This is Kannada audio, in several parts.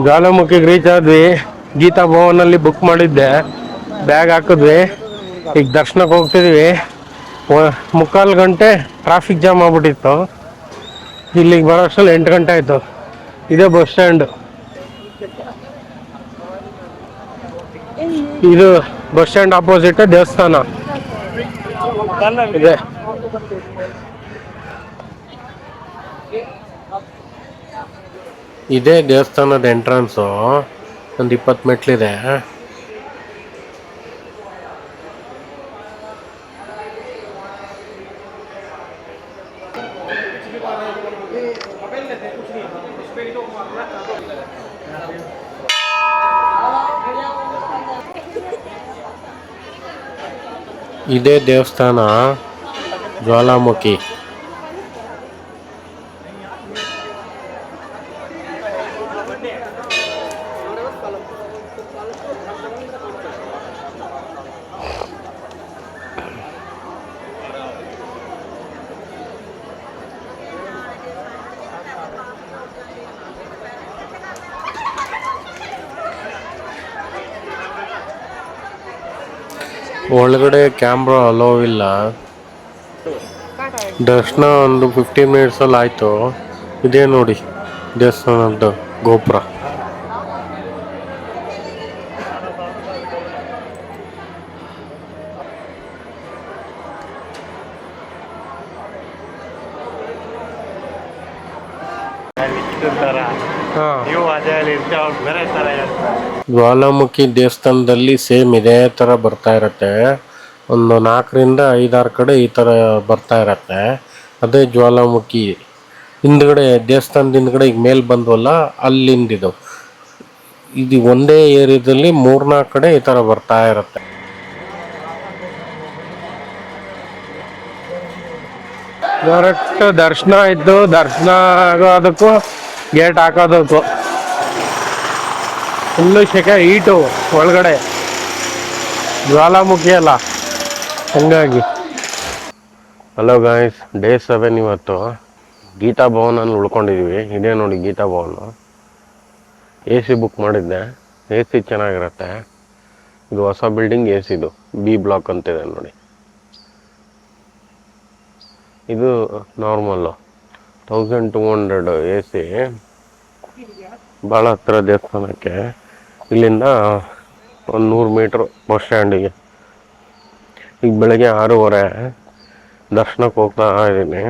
ಜ್ವಾಲಾಮುಖಿಗೆ ರೀಚ್ ಆದ್ವಿ. ಗೀತಾ ಭವನಲ್ಲಿ ಬುಕ್ ಮಾಡಿದ್ದೆ, ಬ್ಯಾಗ್ ಹಾಕಿದ್ವಿ. ಈಗ ದರ್ಶನಕ್ಕೆ ಹೋಗ್ತಿದ್ವಿ. 3/4 ಗಂಟೆ ಟ್ರಾಫಿಕ್ ಜಾಮ್ ಆಗ್ಬಿಟ್ಟಿತ್ತು. ಇಲ್ಲಿಗೆ ಬರೋ ಅಷ್ಟರಲ್ಲಿ 8 ಗಂಟೆ ಆಯಿತು. ಇದೇ ಬಸ್ ಸ್ಟ್ಯಾಂಡ್. ಇದು ಬಸ್ ಸ್ಟ್ಯಾಂಡ್ ಆಪೋಸಿಟ್ ದೇವಸ್ಥಾನ ಇದೆ. ಇದೇ ದೇವಸ್ಥಾನದ ಎಂಟ್ರೆನ್ಸು. ಒಂದು 20 ಮೆಟ್ಲಿದೆ. ಇದೇ ದೇವಸ್ಥಾನ ಜ್ವಾಲಾಮುಖಿ. ಒಳಗಡೆ ಕ್ಯಾಮ್ರಾ ಅಲೋ ಇಲ್ಲ. ದರ್ಶನ ಒಂದು 15 ಮಿನಿಟ್ಸಲ್ಲಿ ಆಯಿತು. ಇದೇ ನೋಡಿ ದೇವಸ್ಥಾನದ ಗೋಪುರ. ಜ್ವಾಲಾಮುಖಿ ದೇವಸ್ಥಾನದಲ್ಲಿ ಸೇಮ್ ಇದೇ ಥರ ಬರ್ತಾ ಇರತ್ತೆ. ಒಂದು 4ರಿಂದ 5-6 ಕಡೆ ಈ ಥರ ಬರ್ತಾ ಇರತ್ತೆ. ಅದೇ ಜ್ವಾಲಾಮುಖಿ. ಹಿಂದ್ಗಡೆ ದೇವಸ್ಥಾನದ ಹಿಂದ್ಗಡೆ ಈಗ ಮೇಲೆ ಬಂದ್ವಲ್ಲ, ಅಲ್ಲಿಂದಿದು. ಇದು ಒಂದೇ ಏರಿಯಾದಲ್ಲಿ 3-4 ಕಡೆ ಈ ಥರ ಬರ್ತಾ ಇರತ್ತೆ. ಡೈರೆಕ್ಟ್ ದರ್ಶನ ಇದ್ದು, ದರ್ಶನ ಆಗೋದಕ್ಕೂ ಗೇಟ್ ಹಾಕೋದಕ್ಕೂ ಫುಲ್ಲು ಶೆಕೆ, ಹೀಟು ಒಳಗಡೆ. ಜ್ವಾಲಾಮುಖಿ ಅಲ್ಲ, ಹಂಗಾಗಿ. ಹಲೋ ಗಾಯ್ಸ್, ಡೇ 7 ಇವತ್ತು. ಗೀತಾ ಭವನಲ್ಲಿ ಉಳ್ಕೊಂಡಿದ್ದೀವಿ. ಇದೇ ನೋಡಿ ಗೀತಾ ಭವನ. AC ಬುಕ್ ಮಾಡಿದ್ದೆ. AC ಚೆನ್ನಾಗಿರುತ್ತೆ. ಇದು ಹೊಸ ಬಿಲ್ಡಿಂಗ್. ACದು B ಬ್ಲಾಕ್ ಅಂತಿದೆ ನೋಡಿ. ಇದು ನಾರ್ಮಲ್ಲು 1200 AC. ಭಾಳ ಹತ್ರ ದೇವಸ್ಥಾನಕ್ಕೆ. ಇಲ್ಲಿಂದ ಒಂದು 100 ಮೀಟ್ರು ಬಸ್ ಸ್ಟ್ಯಾಂಡಿಗೆ. ಈಗ ಬೆಳಗ್ಗೆ 6:30 ದರ್ಶನಕ್ಕೆ ಹೋಗ್ತಾ ಇದ್ದೀನಿ.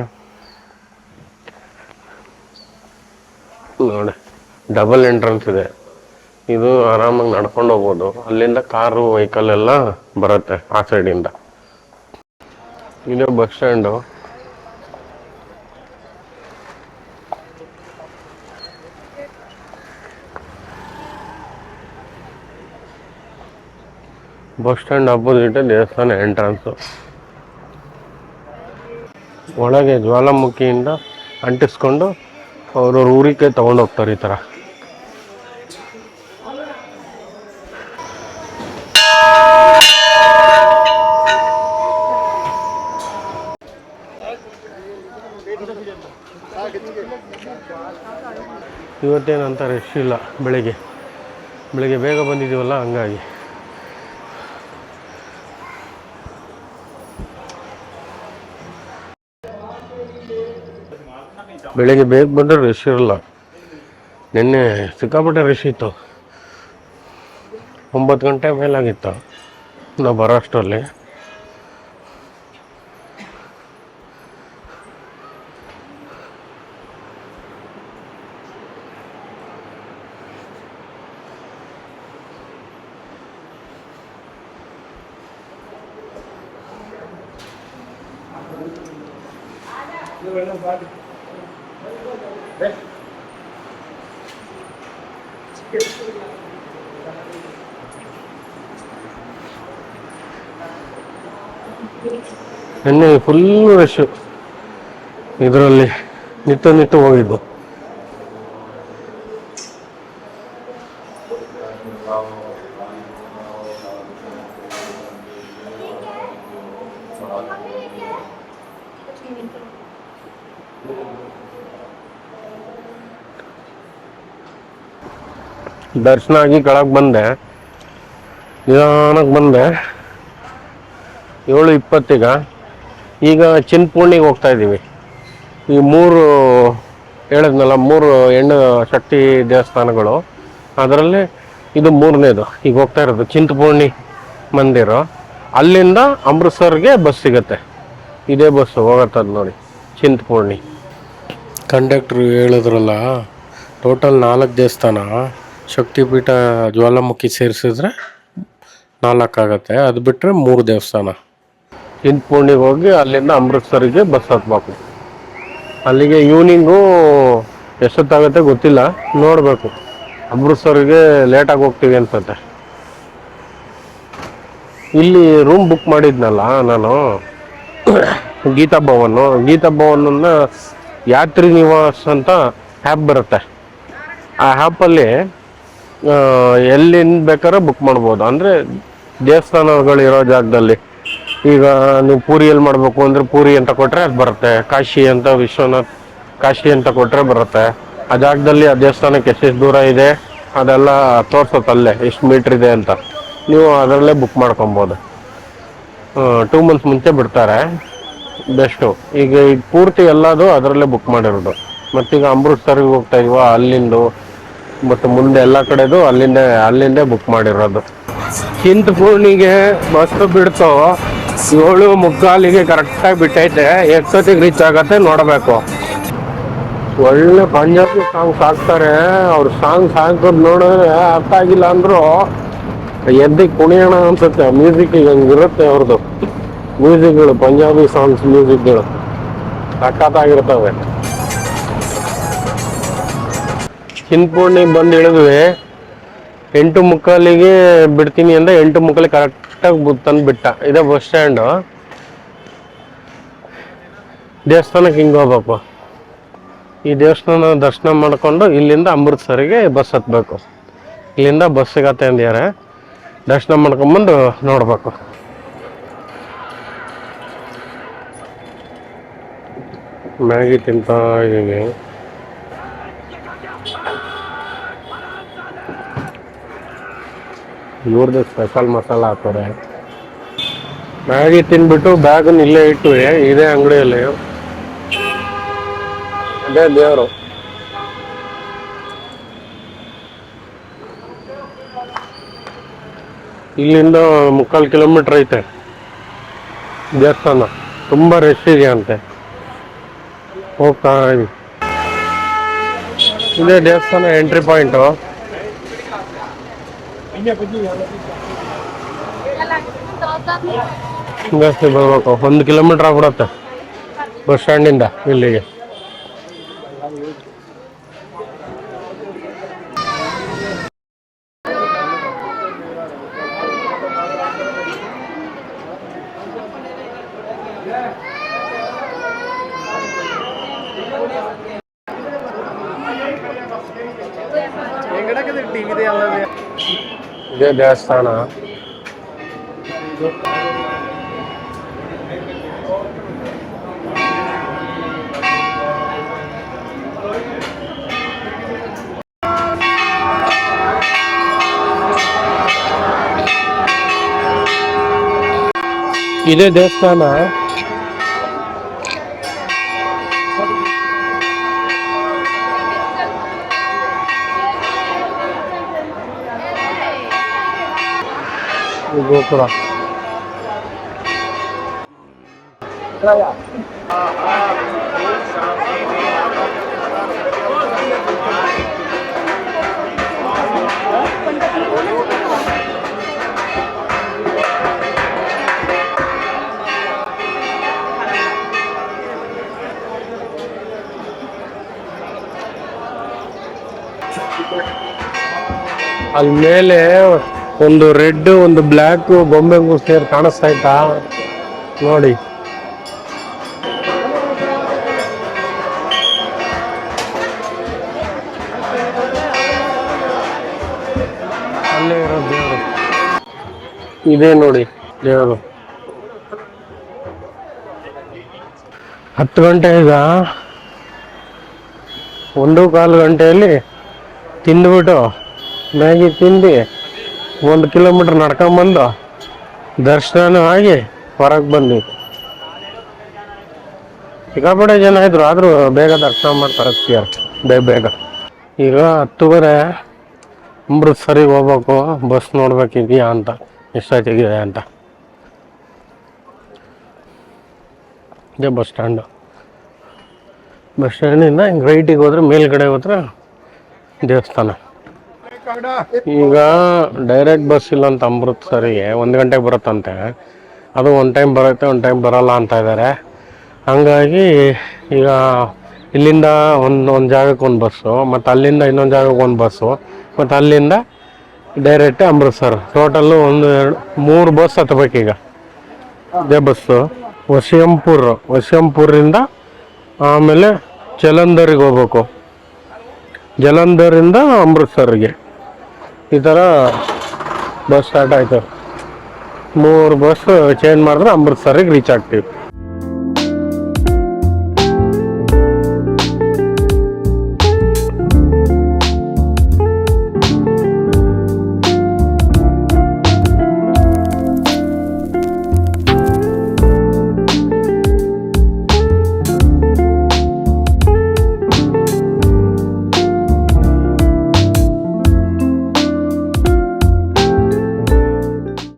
ನೋಡಿ, ಡಬಲ್ ಎಂಟ್ರೆನ್ಸ್ ಇದೆ. ಇದು ಆರಾಮಾಗಿ ನಡ್ಕೊಂಡು ಹೋಗ್ಬೋದು. ಅಲ್ಲಿಂದ ಕಾರು ವೆಹಿಕಲ್ ಎಲ್ಲ ಬರುತ್ತೆ ಆ ಸೈಡಿಂದ. ಇದು bus stand. Bus stand opposite ದೇವಸ್ಥಾನ ಎಂಟ್ರೆನ್ಸು. ಒಳಗೆ ಜ್ವಾಲಾಮುಖಿಯಿಂದ ಅಂಟಿಸ್ಕೊಂಡು ಅವ್ರವ್ರ ಊರಿಗೆ ತೊಗೊಂಡೋಗ್ತಾರೆ ಈ ಥರ. ಇವತ್ತೇನಂತ ರಶ್ ಇಲ್ಲ. ಬೆಳಿಗ್ಗೆ ಬೇಗ ಬಂದಿದ್ದೀವಲ್ಲ, ಹಂಗಾಗಿ. ಬೆಳಿಗ್ಗೆ ಬೇಗ ಬಂದರೆ ರಶ್ ಇರಲ್ಲ. ನಿನ್ನೆ ಸಿಕ್ಕಾಪಟ್ಟೆ ರಶ್ ಇತ್ತು. 9 ಗಂಟೆ ಮೇಲಾಗಿತ್ತು ನಾವು ಬರೋ ಅಷ್ಟರಲ್ಲಿ. ನಿನ್ನೆ ಫುಲ್ಲು ರಶ್ಶು. ಇದರಲ್ಲಿ ನಿಂತು ಹೋಗಿದ್ದು. ದರ್ಶನ ಆಗಿ ಕೆಳಗೆ ಬಂದೆ, ನಿಧಾನಕ್ಕೆ ಬಂದೆ. 7:20 ಈಗ ಚಿಂತಪೂರ್ಣಿಗೆ ಹೋಗ್ತಾ ಇದ್ದೀವಿ. ಈ 3 ಹೇಳಿದ್ನಲ್ಲ, 3 ಹೆಣ್ಣು ಶಕ್ತಿ ದೇವಸ್ಥಾನಗಳು, ಅದರಲ್ಲಿ ಇದು 3ನೇದು. ಈಗ ಹೋಗ್ತಾ ಇರೋದು ಚಿಂತಪೂರ್ಣಿ ಮಂದಿರ. ಅಲ್ಲಿಂದ ಅಮೃತ್ಸರ್ಗೆ ಬಸ್ ಸಿಗುತ್ತೆ. ಇದೇ ಬಸ್ಸು ಹೋಗತ್ತದು ನೋಡಿ, ಚಿಂತಪೂರ್ಣಿ. ಕಂಡಕ್ಟ್ರು ಹೇಳಿದ್ರಲ್ಲ, ಟೋಟಲ್ 4 ದೇವಸ್ಥಾನ, ಶಕ್ತಿಪೀಠ ಜ್ವಾಲಾಮುಖಿ ಸೇರಿಸಿದ್ರೆ 4 ಆಗುತ್ತೆ. ಅದು ಬಿಟ್ಟರೆ 3 ದೇವಸ್ಥಾನ. ಚಿಂತಪೂರ್ಣಿಗೆ ಹೋಗಿ ಅಲ್ಲಿಂದ ಅಮೃತ್ಸರ್ಗೆ ಬಸ್ ಹತ್ಬೇಕು. ಅಲ್ಲಿಗೆ ಈವ್ನಿಂಗು ಎಷ್ಟೊತ್ತಾಗುತ್ತೆ ಗೊತ್ತಿಲ್ಲ, ನೋಡಬೇಕು. ಅಮೃತ್ಸರ್ಗೆ ಲೇಟಾಗಿ ಹೋಗ್ತೀವಿ ಅನ್ಸುತ್ತೆ. ಇಲ್ಲಿ ರೂಮ್ ಬುಕ್ ಮಾಡಿದ್ನಲ್ಲ ನಾನು, ಗೀತಾ ಭವನ್ನ ಯಾತ್ರಿ ನಿವಾಸ್ ಅಂತ ಆ್ಯಪ್ ಬರುತ್ತೆ. ಆ ಆ್ಯಪಲ್ಲಿ ಎಲ್ಲಿಂದ ಬೇಕಾದ್ರೆ ಬುಕ್ ಮಾಡ್ಬೋದು. ಅಂದರೆ ದೇವಸ್ಥಾನಗಳಿರೋ ಜಾಗದಲ್ಲಿ, ಈಗ ನೀವು ಪೂರಿಯಲ್ಲಿ ಮಾಡಬೇಕು ಅಂದರೆ ಪೂರಿ ಅಂತ ಕೊಟ್ಟರೆ ಅದು ಬರುತ್ತೆ. ಕಾಶಿ ಅಂತ, ವಿಶ್ವನಾಥ್ ಕಾಶಿ ಅಂತ ಕೊಟ್ಟರೆ ಬರುತ್ತೆ. ಆ ಜಾಗದಲ್ಲಿ ಆ ದೇವಸ್ಥಾನಕ್ಕೆ ಎಷ್ಟೆಷ್ಟು ದೂರ ಇದೆ ಅದೆಲ್ಲ ತೋರ್ಸುತ್ತೆ, ಅಲ್ಲೇ ಎಷ್ಟು ಮೀಟ್ರ್ ಇದೆ ಅಂತ. ನೀವು ಅದರಲ್ಲೇ ಬುಕ್ ಮಾಡ್ಕೊಬೋದು. 2 ಮಂತ್ಸ್ ಮುಂಚೆ ಬಿಡ್ತಾರೆ, ಬೆಸ್ಟು. ಈಗ ಪೂರ್ತಿ ಎಲ್ಲದು ಅದರಲ್ಲೇ ಬುಕ್ ಮಾಡಿರೋದು. ಮತ್ತೀಗ ಅಮೃತ್ಸರ್ಗೆ ಹೋಗ್ತಾ ಇದೀವ, ಅಲ್ಲಿಂದು ಮತ್ತು ಮುಂದೆ ಎಲ್ಲ ಕಡೆದು ಅಲ್ಲಿಂದೇ ಬುಕ್ ಮಾಡಿರೋದು. ಚಿಂತಪೂರ್ಣಿಗೆ ಬಸ್ ಬಿಡ್ತು 7:45 ಕರೆಕ್ಟಾಗಿ ಬಿಟ್ಟೈತೆ. ಎಷ್ಟೊತ್ತಿಗೆ ರೀಚ್ ಆಗತ್ತೆ ನೋಡಬೇಕು. ಒಳ್ಳೆ ಪಂಜಾಬಿ ಸಾಂಗ್ಸ್ ಹಾಕ್ತಾರೆ. ಅವ್ರ ಸಾಂಗ್ಸ್ ಹಾಕೋದು ನೋಡಿದ್ರೆ ಅರ್ಥ ಆಗಿಲ್ಲ ಅಂದರೂ ಎದ್ದು ಕುಣಿಯೋಣ ಅನ್ಸುತ್ತೆ. ಮ್ಯೂಸಿಕ್ ಹಂಗಿರುತ್ತೆ ಅವ್ರದ್ದು ಮ್ಯೂಸಿಕ್ಗಳು, ಪಂಜಾಬಿ ಸಾಂಗ್ಸ್ ಮ್ಯೂಸಿಕ್ಗಳು ಸಖತ್ತಾಗಿರ್ತವೆ. ಚಿಂತಪೂರ್ಣಿಗೆ ಬಂದು ಇಳಿದ್ವಿ. 8:45 ಬಿಡ್ತೀನಿ ಅಂದರೆ 8:45 ಕರೆಕ್ಟಾಗಿ ತಂದು ಬಿಟ್ಟ. ಇದೇ ಬಸ್ ಸ್ಟ್ಯಾಂಡು. ದೇವಸ್ಥಾನಕ್ಕೆ ಹಿಂಗೆ ಹೋಗ್ಬೇಕು. ಈ ದೇವಸ್ಥಾನ ದರ್ಶನ ಮಾಡಿಕೊಂಡು ಇಲ್ಲಿಂದ ಅಮೃತ್ಸರಿಗೆ ಬಸ್ ಹತ್ಬೇಕು. ಇಲ್ಲಿಂದ ಬಸ್ ಸಿಗತ್ತೆ ಅಂದ್ಯಾರೆ, ದರ್ಶನ ಮಾಡ್ಕೊಂಬಂದು ನೋಡ್ಬೇಕು. ಮ್ಯಾಗಿ ತಿಂತಾ ಇದ್ದೀನಿ. ಇವ್ರದ್ದು ಸ್ಪೆಷಲ್ ಮಸಾಲ ಹಾಕೋರೆ. ಮ್ಯಾಗಿ ತಿನ್ಬಿಟ್ಟು ಬ್ಯಾಗನ್ನು ಇಲ್ಲೇ ಇಟ್ಟು ಇದೇ ಅಂಗಡಿಯಲ್ಲಿ, ಅದೇ ದೇವರು. ಇಲ್ಲಿಂದ 3/4 ಕಿಲೋಮೀಟ್ರ್ ಐತೆ ದೇವಸ್ಥಾನ. ತುಂಬ ರಶ್ ಇದೆಯಂತೆ. ಹೋಗ್ತಾ ಇದೇ ದೇವಸ್ಥಾನ ಎಂಟ್ರಿ ಪಾಯಿಂಟು. ಜಾಸ್ತಿ ಬರಬೇಕು, 1 ಕಿಲೋಮೀಟ್ರ್ ಆಗ್ಬಿಡತ್ತೆ ಬಸ್ ಸ್ಟ್ಯಾಂಡಿಂದ ಇಲ್ಲಿಗೆ. ಇದೇ ದೇವಸ್ಥಾನ. ಇದೇ ದೇವಸ್ಥಾನ. ಗೋಪುರ. ಅಲ್ಲಿ ಮೇಲೆ ಒಂದು ರೆಡ್ ಒಂದು ಬ್ಲ್ಯಾಕ್ ಗೊಂಬೆಗೂ ಸೇರಿ ಕಾಣಿಸ್ತಾ ಇತ್ತಾ ನೋಡಿ. ಅಲ್ಲೇ ಇರೋ ದೇವರು ಇದೇ ನೋಡಿ ದೇವರು. 10 ಗಂಟೆ ಈಗ 1:15 ಗಂಟೆಯಲ್ಲಿ ತಿಂದುಬಿಟ್ಟು ಮ್ಯಾಗಿ ತಿಂದು 1 ಕಿಲೋಮೀಟ್ರ್ ನಡ್ಕೊಂಬಂದು ದರ್ಶನ ಆಗಿ ಹೊರಗೆ ಬಂದ್ವಿ. ಸಿಕ್ಕಾಪಟ್ಟೆ ಜನ ಇದ್ರು, ಆದರೂ ಬೇಗ ದರ್ಶನ ಮಾಡ್ತಾರೆ ಬೇಗ. ಈಗ 10:30 ಅಮೃತ್ಸರಿಗೆ ಹೋಗ್ಬೇಕು. ಬಸ್ ನೋಡ್ಬೇಕಿದೆಯಾ ಅಂತ, ಎಷ್ಟೊತ್ತಿಗಿದೆ ಅಂತ. ಇದೇ ಬಸ್ ಸ್ಟ್ಯಾಂಡು. ಬಸ್ ಸ್ಟ್ಯಾಂಡಿಂದ ಹಿಂಗೆ ರೈಟಿಗೆ ಹೋದ್ರೆ ಮೇಲ್ಗಡೆ ಹೋದ್ರೆ ದೇವಸ್ಥಾನ. ಈಗ ಡೈರೆಕ್ಟ್ ಬಸ್ ಇಲ್ಲ ಅಂತ ಅಮೃತ್ಸರಿಗೆ 1 ಗಂಟೆಗೆ ಬರುತ್ತಂತೆ. ಅದು 1 ಟೈಮ್ ಬರುತ್ತೆ, 1 ಟೈಮ್ ಬರೋಲ್ಲ ಅಂತ ಇದ್ದಾರೆ. ಹಂಗಾಗಿ ಈಗ ಇಲ್ಲಿಂದ ಒಂದು ಜಾಗಕ್ಕೆ ಒಂದು ಬಸ್ಸು, ಮತ್ತು ಅಲ್ಲಿಂದ ಇನ್ನೊಂದು ಜಾಗಕ್ಕೆ ಒಂದು ಬಸ್ಸು, ಮತ್ತು ಅಲ್ಲಿಂದ ಡೈರೆಕ್ಟ್ ಅಮೃತ್ಸರ್. ಟೋಟಲ್ಲು 1, 2, 3 ಬಸ್ ಹತ್ಬೇಕೀಗ. ಇದೇ ಬಸ್ಸು ವಶಿಂಪುರಿಂದ ಆಮೇಲೆ ಜಲಂಧರಿಗೆ ಹೋಗ್ಬೇಕು. ಜಲಂಧರಿಂದ ಅಮೃತ್ಸರ್ಗೆ ಈ ಥರ ಬಸ್ ಸ್ಟಾರ್ಟ್ ಆಯಿತು. 3 ಬಸ್ ಚೇಂಜ್ ಮಾಡಿದ್ರೆ ಅಮೃತ್ಸರಿಗೆ ರೀಚ್ ಆಗ್ತೀವಿ.